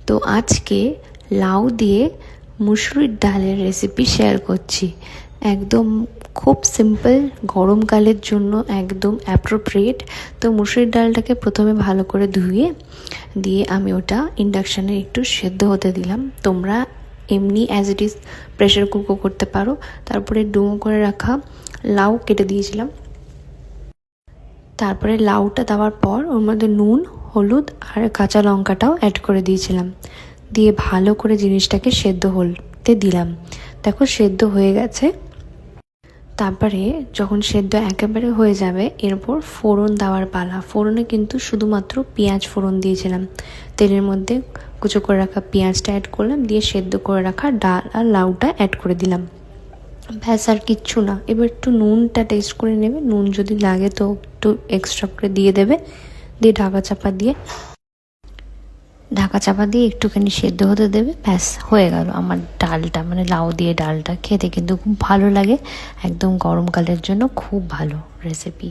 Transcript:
তো আজকে লাউ দিয়ে মুসুরির ডালের রেসিপি শেয়ার করছি। একদম খুব সিম্পল, গরমকালের জন্য একদম অ্যাপ্রোপ্রিয়েট। তো মুসুরির ডালটাকে প্রথমে ভালো করে ধুয়ে দিয়ে আমি ওটা ইন্ডাকশানে একটু সেদ্ধ হতে দিলাম। তোমরা এমনি অ্যাজ ইট ইজ প্রেশার কুকও করতে পারো। তারপরে ডুমো করে রাখা লাউ কেটে দিয়েছিলাম। তারপরে লাউটা দেওয়ার পর ওর মধ্যে নুন, হলুদ আর কাঁচা লঙ্কাটাও অ্যাড করে দিয়েছিলাম। দিয়ে ভালো করে জিনিসটাকে সেদ্ধ হতে দিলাম। দেখো সেদ্ধ হয়ে গেছে। তারপরে যখন সেদ্ধ একেবারে হয়ে যাবে, এরপর ফোড়ন দেওয়ার পালা। ফোড়নে কিন্তু শুধুমাত্র পেঁয়াজ ফোড়ন দিয়েছিলাম। তেলের মধ্যে কুচো করে রাখা পেঁয়াজটা অ্যাড করলাম, দিয়ে সেদ্ধ করে রাখা ডাল আর লাউটা অ্যাড করে দিলাম। ব্যাস, আর কিচ্ছু না। এবার একটু নুনটা টেস্ট করে নেবে, নুন যদি লাগে তো একটু এক্সট্রা করে দিয়ে দেবে। দিয়ে ঢাকা চাপা দিয়ে একটুখানি সেদ্ধ হতে দেবে। ব্যাস, হয়ে গেল আমার ডালটা, মানে লাউ দিয়ে ডালটা। খেতে কিন্তু খুব ভালো লাগে, একদম গরমকালের জন্য খুব ভালো রেসিপি।